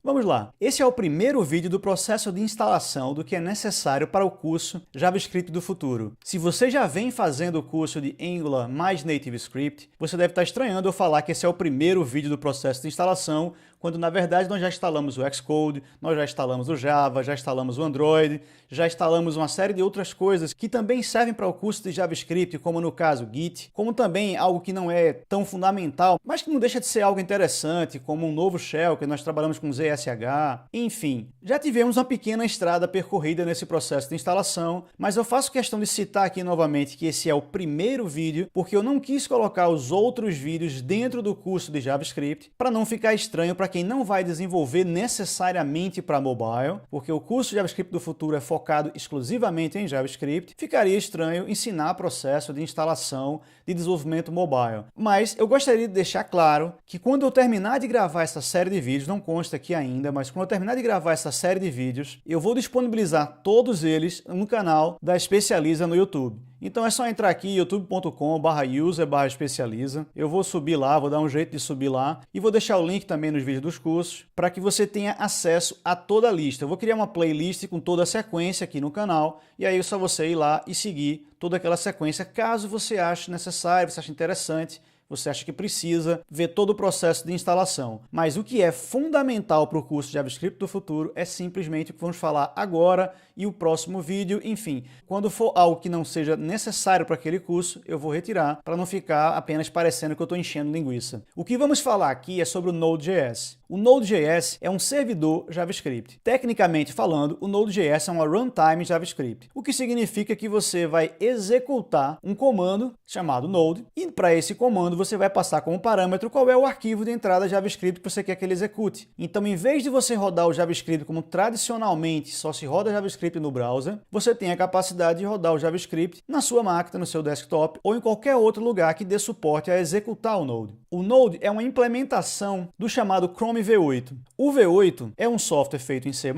Vamos lá. Esse é o primeiro vídeo do processo de instalação do que é necessário para o curso JavaScript do futuro. Se você já vem fazendo o curso de Angular mais NativeScript, você deve estar estranhando eu falar que esse é o primeiro vídeo do processo de instalação, quando na verdade nós já instalamos o Xcode, nós já instalamos o Java, já instalamos o Android, já instalamos uma série de outras coisas que também servem para o curso de JavaScript, como no caso Git, como também algo que não é tão fundamental, mas que não deixa de ser algo interessante, como um novo shell que nós trabalhamos com ZSH, enfim. Já tivemos uma pequena estrada percorrida nesse processo de instalação, mas eu faço questão de citar aqui novamente que esse é o primeiro vídeo, porque eu não quis colocar os outros vídeos dentro do curso de JavaScript, para não ficar estranho para quem não vai desenvolver necessariamente para mobile, porque o curso de JavaScript do futuro é focado exclusivamente em JavaScript, ficaria estranho ensinar processo de instalação de desenvolvimento mobile. Mas eu gostaria de deixar claro que quando eu terminar de gravar essa série de vídeos, não consta aqui ainda, mas quando eu terminar de gravar essa série de vídeos, eu vou disponibilizar todos eles no canal da Especializa no YouTube. Então é só entrar aqui youtube.com/user/especializa. Eu vou subir lá, vou dar um jeito de subir lá e vou deixar o link também nos vídeos dos cursos para que você tenha acesso a toda a lista. Eu vou criar uma playlist com toda a sequência aqui no canal e aí é só você ir lá e seguir toda aquela sequência caso você ache necessário, você ache interessante, você acha que precisa ver todo o processo de instalação. Mas o que é fundamental para o curso de JavaScript do futuro é simplesmente o que vamos falar agora e o próximo vídeo. Enfim, quando for algo que não seja necessário para aquele curso, eu vou retirar para não ficar apenas parecendo que eu estou enchendo linguiça. O que vamos falar aqui é sobre o Node.js. O Node.js é um servidor JavaScript. Tecnicamente falando, o Node.js é uma runtime JavaScript, o que significa que você vai executar um comando chamado Node e para esse comando você vai passar como parâmetro qual é o arquivo de entrada JavaScript que você quer que ele execute. Então, em vez de você rodar o JavaScript como tradicionalmente só se roda JavaScript no browser, você tem a capacidade de rodar o JavaScript na sua máquina, no seu desktop ou em qualquer outro lugar que dê suporte a executar o Node. O Node é uma implementação do chamado Chrome V8. O V8 é um software feito em C++,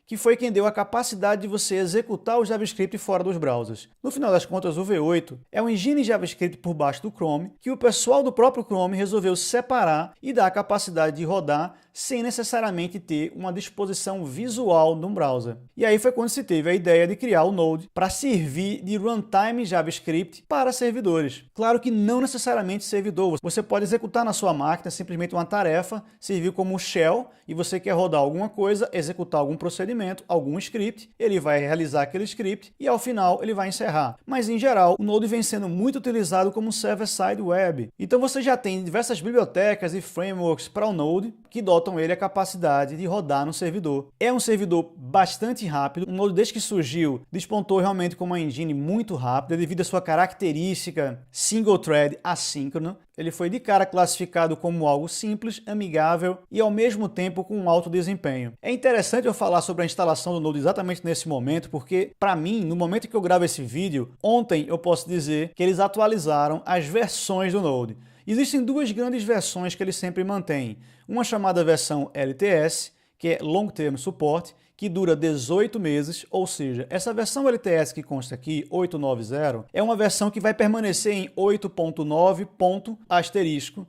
que foi quem deu a capacidade de você executar o JavaScript fora dos browsers. No final das contas, o V8 é um engine JavaScript por baixo do Chrome, que o pessoal do próprio Chrome resolveu separar e dar a capacidade de rodar sem necessariamente ter uma disposição visual num browser. E aí foi quando se teve a ideia de criar o Node para servir de runtime JavaScript para servidores. Claro que não necessariamente servidor, você pode executar na sua máquina simplesmente uma tarefa, servir como um shell e você quer rodar alguma coisa, executar algum procedimento, algum script, ele vai realizar aquele script e ao final ele vai encerrar. Mas em geral, o Node vem sendo muito utilizado como server-side web. Então você já tem diversas bibliotecas e frameworks para o Node que dotam ele a capacidade de rodar no servidor. É um servidor bastante rápido, o Node desde que surgiu despontou realmente como uma engine muito rápida devido à sua característica single thread assíncrono. Ele foi de cara classificado como algo simples, amigável e ao mesmo tempo com um alto desempenho. É interessante eu falar sobre a instalação do Node exatamente nesse momento, porque para mim, no momento que eu gravo esse vídeo, ontem eu posso dizer que eles atualizaram as versões do Node. Existem duas grandes versões que ele sempre mantém. Uma chamada versão LTS, que é Long Term Support, que dura 18 meses, ou seja, essa versão LTS que consta aqui, 8.9.0, é uma versão que vai permanecer em 8.9.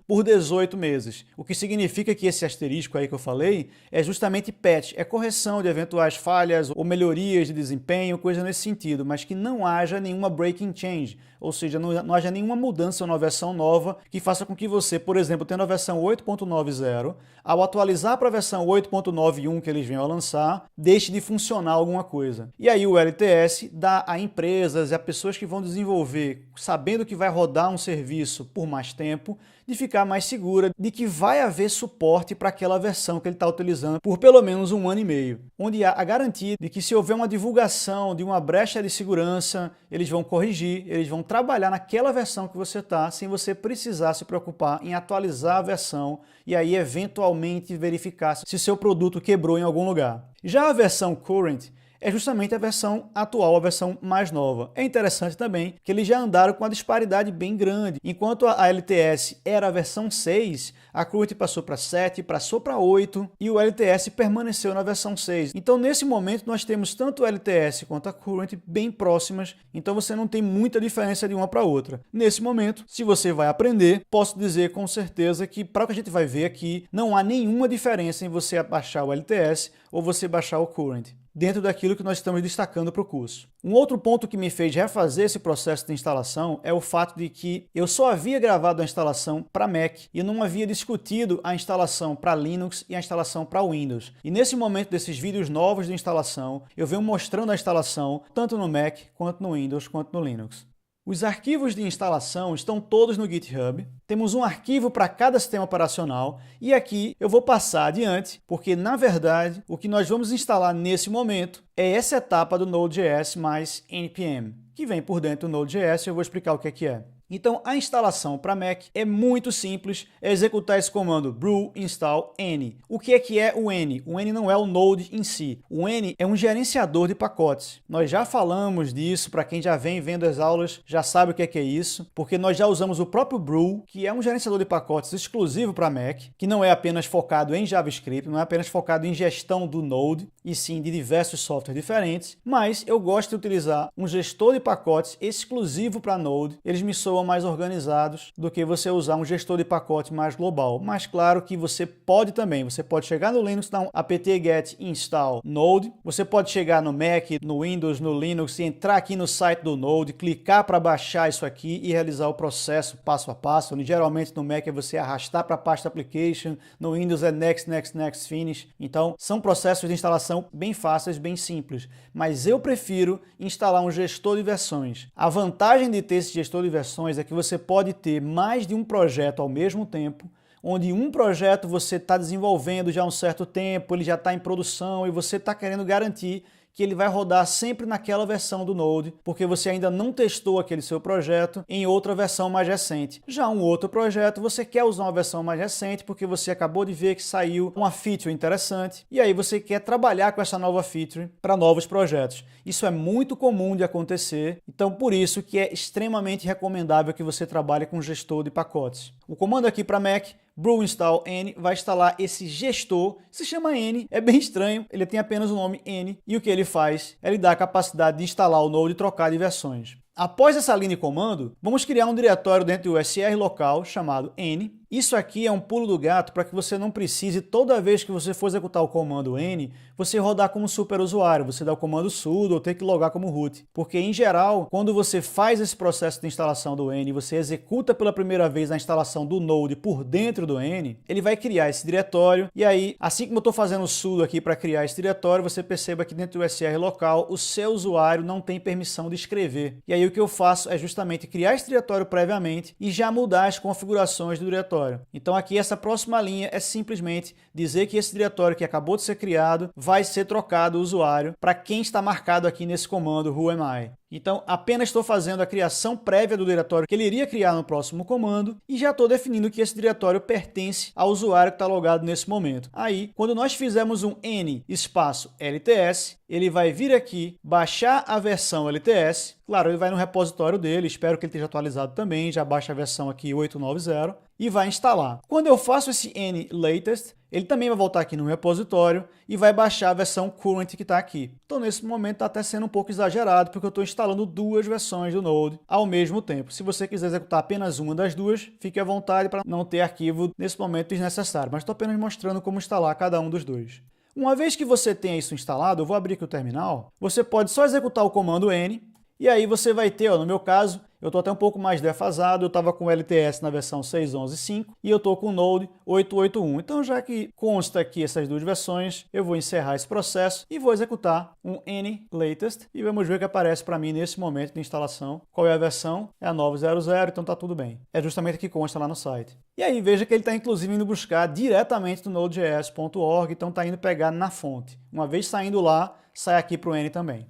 Por 18 meses. O que significa que esse asterisco aí que eu falei é justamente patch, é correção de eventuais falhas ou melhorias de desempenho, coisa nesse sentido, mas que não haja nenhuma breaking change, ou seja, não haja nenhuma mudança na versão nova que faça com que você, por exemplo, tendo a versão 8.9.0, ao atualizar para a versão 8.9.1 que eles venham a lançar, deixe de funcionar alguma coisa. E aí o LTS dá a empresas e a pessoas que vão desenvolver, sabendo que vai rodar um serviço por mais tempo, de ficar mais segura de que vai haver suporte para aquela versão que ele está utilizando por pelo menos 1 ano e meio. Onde há a garantia de que se houver uma divulgação de uma brecha de segurança, eles vão corrigir, eles vão trabalhar naquela versão que você está, sem você precisar se preocupar em atualizar a versão e aí eventualmente verificar se seu produto quebrou em algum lugar. Já a versão Current é justamente a versão atual, a versão mais nova. É interessante também que eles já andaram com uma disparidade bem grande. Enquanto a LTS era a versão 6, a Current passou para 7, passou para 8 e o LTS permaneceu na versão 6. Então, nesse momento, nós temos tanto o LTS quanto a Current bem próximas, então você não tem muita diferença de uma para outra. Nesse momento, se você vai aprender, posso dizer com certeza que, para o que a gente vai ver aqui, não há nenhuma diferença em você baixar o LTS ou você baixar o Current, dentro daquilo que nós estamos destacando para o curso. Um outro ponto que me fez refazer esse processo de instalação é o fato de que eu só havia gravado a instalação para Mac e não havia discutido a instalação para Linux e a instalação para Windows. E nesse momento desses vídeos novos de instalação, eu venho mostrando a instalação tanto no Mac, quanto no Windows, quanto no Linux. Os arquivos de instalação estão todos no GitHub, temos um arquivo para cada sistema operacional e aqui eu vou passar adiante, porque na verdade o que nós vamos instalar nesse momento é essa etapa do Node.js mais npm, que vem por dentro do Node.js e eu vou explicar o que é. Então, a instalação para Mac é muito simples, é executar esse comando brew install n. O que é o n? O n não é o Node em si. O n é um gerenciador de pacotes. Nós já falamos disso, para quem já vem vendo as aulas, já sabe o que é isso, porque nós já usamos o próprio brew, que é um gerenciador de pacotes exclusivo para Mac, que não é apenas focado em JavaScript, não é apenas focado em gestão do Node, e sim de diversos softwares diferentes, mas eu gosto de utilizar um gestor de pacotes exclusivo para Node. Eles me soam mais organizados do que você usar um gestor de pacote mais global. Mas claro que você pode também, você pode chegar no Linux, dar um apt-get install Node, você pode chegar no Mac, no Windows, no Linux e entrar aqui no site do Node, clicar para baixar isso aqui e realizar o processo passo a passo. Geralmente no Mac é você arrastar para a pasta application, no Windows é next, next, next, finish. Então são processos de instalação bem fáceis, bem simples, mas eu prefiro instalar um gestor de versões. A vantagem de ter esse gestor de versões é que você pode ter mais de um projeto ao mesmo tempo, onde um projeto você está desenvolvendo já há um certo tempo, ele já está em produção e você está querendo garantir que ele vai rodar sempre naquela versão do Node, porque você ainda não testou aquele seu projeto em outra versão mais recente. Já um outro projeto, você quer usar uma versão mais recente porque você acabou de ver que saiu uma feature interessante e aí você quer trabalhar com essa nova feature para novos projetos. Isso é muito comum de acontecer, então por isso que é extremamente recomendável que você trabalhe com gestor de pacotes. O comando aqui para Mac, brew install n, vai instalar esse gestor, se chama n, é bem estranho, ele tem apenas o nome n, e o que ele faz é ele dá a capacidade de instalar o Node e trocar de versões. Após essa linha de comando, vamos criar um diretório dentro do SR local chamado n. Isso aqui é um pulo do gato para que você não precise, toda vez que você for executar o comando n, você rodar como superusuário, você dá o comando sudo ou ter que logar como root. Porque, em geral, quando você faz esse processo de instalação do n, você executa pela primeira vez a instalação do Node por dentro do n, ele vai criar esse diretório, e aí, assim como eu estou fazendo o sudo aqui para criar esse diretório, você perceba que dentro do SR local, o seu usuário não tem permissão de escrever. E aí o que eu faço é justamente criar esse diretório previamente e já mudar as configurações do diretório. Então aqui essa próxima linha é simplesmente dizer que esse diretório que acabou de ser criado vai ser trocado o usuário para quem está marcado aqui nesse comando whoami. Então apenas estou fazendo a criação prévia do diretório que ele iria criar no próximo comando e já estou definindo que esse diretório pertence ao usuário que está logado nesse momento. Aí, quando nós fizermos um n espaço LTS, ele vai vir aqui, baixar a versão LTS, claro, ele vai no repositório dele, espero que ele esteja atualizado também, já baixa a versão aqui 890 e vai instalar. Quando eu faço esse n latest, ele também vai voltar aqui no repositório e vai baixar a versão current que está aqui. Então, nesse momento, está até sendo um pouco exagerado, porque eu estou instalando duas versões do Node ao mesmo tempo. Se você quiser executar apenas uma das duas, fique à vontade para não ter arquivo nesse momento desnecessário, mas estou apenas mostrando como instalar cada um dos dois. Uma vez que você tenha isso instalado, eu vou abrir aqui o terminal, você pode só executar o comando n, e aí você vai ter, no meu caso, eu estou até um pouco mais defasado, eu estava com o LTS na versão 6.11.5 e eu estou com o Node 8.8.1. Então, já que consta aqui essas duas versões, eu vou encerrar esse processo e vou executar um n latest e vamos ver o que aparece para mim nesse momento de instalação. Qual é a versão? É a 9.00, então está tudo bem. É justamente o que consta lá no site. E aí, veja que ele está inclusive indo buscar diretamente do node.js.org, então está indo pegar na fonte. Uma vez saindo lá, sai aqui para o n também.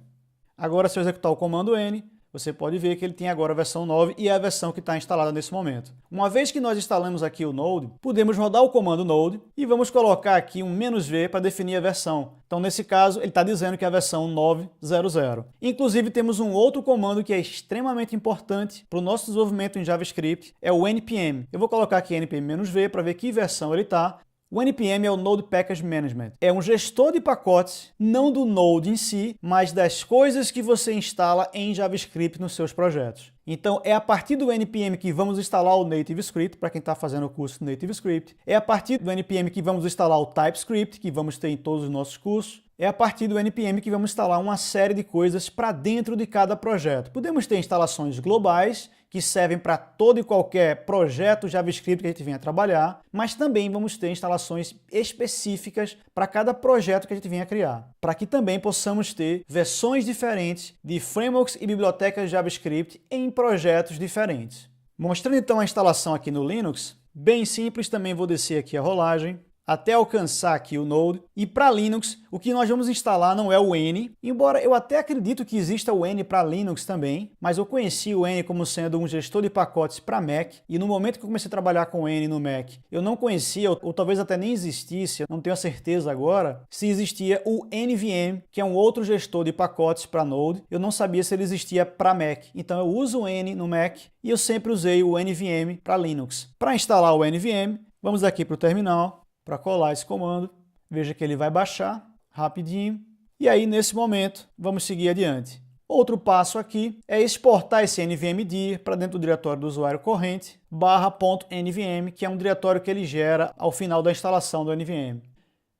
Agora, se eu executar o comando n, Você pode ver que ele tem agora a versão 9 e é a versão que está instalada nesse momento. Uma vez que nós instalamos aqui o Node, podemos rodar o comando Node e vamos colocar aqui um "-v" para definir a versão. Então, nesse caso, ele está dizendo que é a versão 9.0.0. Inclusive, temos um outro comando que é extremamente importante para o nosso desenvolvimento em JavaScript, é o npm. Eu vou colocar aqui npm-v para ver que versão ele está. O NPM é o Node Package Management. É um gestor de pacotes, não do Node em si, mas das coisas que você instala em JavaScript nos seus projetos. Então, é a partir do NPM que vamos instalar o Native Script, para quem está fazendo o curso Native Script. É a partir do NPM que vamos instalar o TypeScript, que vamos ter em todos os nossos cursos. É a partir do NPM que vamos instalar uma série de coisas para dentro de cada projeto. Podemos ter instalações globais, que servem para todo e qualquer projeto JavaScript que a gente venha trabalhar, mas também vamos ter instalações específicas para cada projeto que a gente venha criar, para que também possamos ter versões diferentes de frameworks e bibliotecas JavaScript em projetos diferentes. Mostrando então a instalação aqui no Linux, bem simples, também vou descer aqui a rolagem, até alcançar aqui o Node. E para Linux, o que nós vamos instalar não é o N, embora eu até acredito que exista o N para Linux também, mas eu conheci o N como sendo um gestor de pacotes para Mac, e no momento que eu comecei a trabalhar com o N no Mac, eu não conhecia, ou talvez até nem existisse, eu não tenho a certeza agora, se existia o NVM, que é um outro gestor de pacotes para Node. Eu não sabia se ele existia para Mac, então eu uso o N no Mac e eu sempre usei o NVM para Linux. Para instalar o NVM, vamos aqui para o terminal, para colar esse comando, veja que ele vai baixar rapidinho, e aí nesse momento vamos seguir adiante. Outro passo aqui é exportar esse NVMe para dentro do diretório do usuário corrente, /.nvm, que é um diretório que ele gera ao final da instalação do NVM.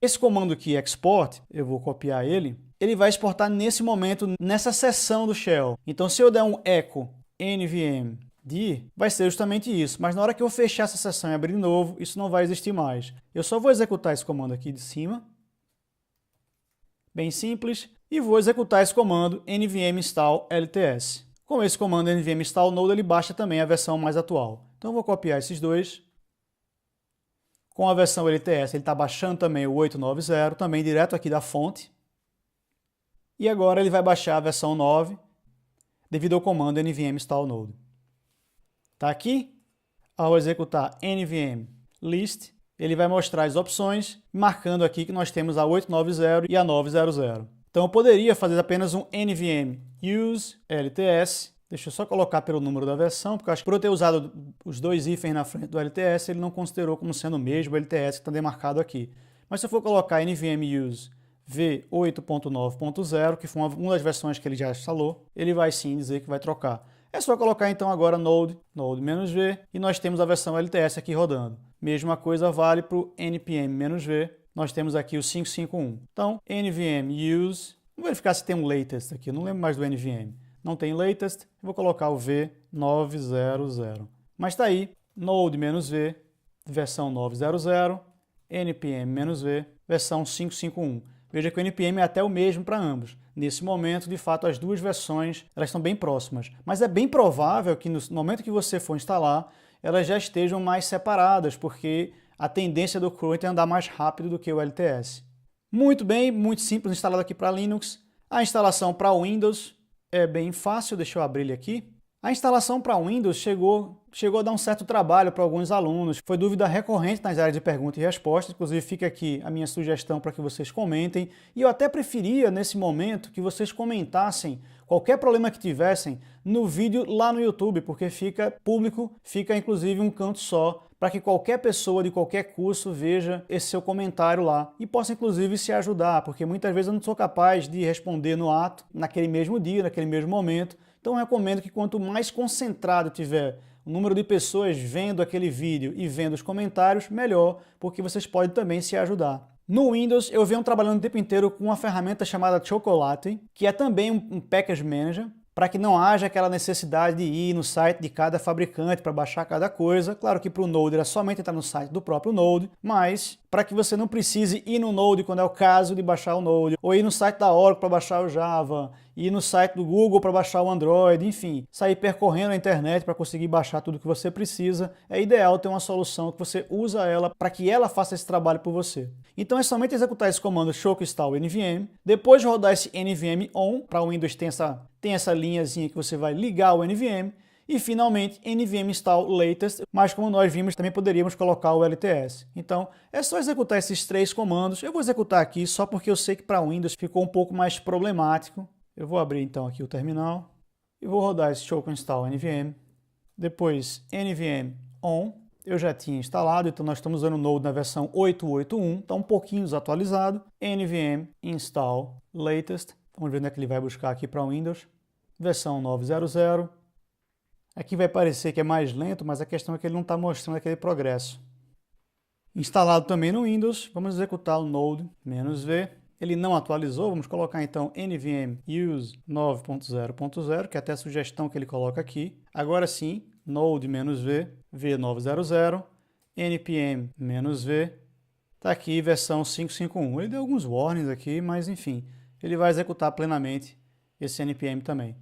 Esse comando aqui, export, eu vou copiar ele vai exportar nesse momento, nessa seção do shell. Então se eu der um echo nvm vai ser justamente isso, mas na hora que eu fechar essa seção e abrir de novo, isso não vai existir mais. Eu só vou executar esse comando aqui de cima, bem simples, e vou executar esse comando nvm install lts. Com esse comando nvm install node, ele baixa também a versão mais atual. Então eu vou copiar esses dois. Com a versão LTS, ele está baixando também o 8.9.0, também direto aqui da fonte. E agora ele vai baixar a versão 9, devido ao comando nvm install node. Está aqui, ao executar nvm list, ele vai mostrar as opções, marcando aqui que nós temos a 8.9.0 e a 9.0.0. Então eu poderia fazer apenas um nvm use lts, deixa eu só colocar pelo número da versão, porque eu acho que por eu ter usado os dois hífens na frente do LTS, ele não considerou como sendo o mesmo LTS que está demarcado aqui. Mas se eu for colocar nvm use v8.9.0, que foi uma das versões que ele já instalou, ele vai sim dizer que vai trocar. É só colocar então agora node -v, e nós temos a versão LTS aqui rodando. Mesma coisa vale para o npm-v, nós temos aqui o 551. Então, nvm use, vamos verificar se tem um latest aqui, eu não lembro mais do nvm. Não tem latest, eu vou colocar o v900. Mas está aí, node-v, versão 9.0.0, npm-v, versão 551. Veja que o NPM é até o mesmo para ambos. Nesse momento, de fato, as duas versões elas estão bem próximas. Mas é bem provável que no momento que você for instalar, elas já estejam mais separadas, porque a tendência do current é andar mais rápido do que o LTS. Muito bem, muito simples, instalado aqui para Linux. A instalação para Windows é bem fácil, deixa eu abrir ele aqui. A instalação para Windows chegou a dar um certo trabalho para alguns alunos. Foi dúvida recorrente nas áreas de pergunta e resposta. Inclusive fica aqui a minha sugestão para que vocês comentem. E eu até preferia, nesse momento, que vocês comentassem qualquer problema que tivessem no vídeo lá no YouTube, porque fica público, fica inclusive um canto só, para que qualquer pessoa de qualquer curso veja esse seu comentário lá e possa inclusive se ajudar, porque muitas vezes eu não sou capaz de responder no ato, naquele mesmo dia, naquele mesmo momento. Então eu recomendo que quanto mais concentrado tiver o número de pessoas vendo aquele vídeo e vendo os comentários, melhor, porque vocês podem também se ajudar. No Windows, eu venho trabalhando o tempo inteiro com uma ferramenta chamada Chocolate, que é também um Package Manager, para que não haja aquela necessidade de ir no site de cada fabricante para baixar cada coisa. Claro que para o Node era somente entrar no site do próprio Node, mas para que você não precise ir no Node quando é o caso de baixar o Node, ou ir no site da Oracle para baixar o Java, ir no site do Google para baixar o Android, enfim, sair percorrendo a internet para conseguir baixar tudo que você precisa. É ideal ter uma solução que você usa ela para que ela faça esse trabalho por você. Então é somente executar esse comando show install NVM, depois rodar esse NVM on, para o Windows tem essa linhazinha que você vai ligar o NVM, e finalmente NVM install latest, mas como nós vimos também poderíamos colocar o LTS. Então é só executar esses 3 comandos. Eu vou executar aqui só porque eu sei que para o Windows ficou um pouco mais problemático. Eu vou abrir então aqui o terminal e vou rodar esse show install NVM, depois NVM on. Eu já tinha instalado, então nós estamos usando o Node na versão 8.8.1, está um pouquinho desatualizado. NVM install latest, vamos ver onde é que ele vai buscar aqui para o Windows, versão 9.0.0. Aqui vai parecer que é mais lento, mas a questão é que ele não está mostrando aquele progresso. Instalado também no Windows, vamos executar o node-v. Ele não atualizou, vamos colocar então nvm use 9.0.0, que é até a sugestão que ele coloca aqui. Agora sim, node-v, v900, npm-v, está aqui versão 5.5.1. Ele deu alguns warnings aqui, mas enfim, ele vai executar plenamente esse npm também.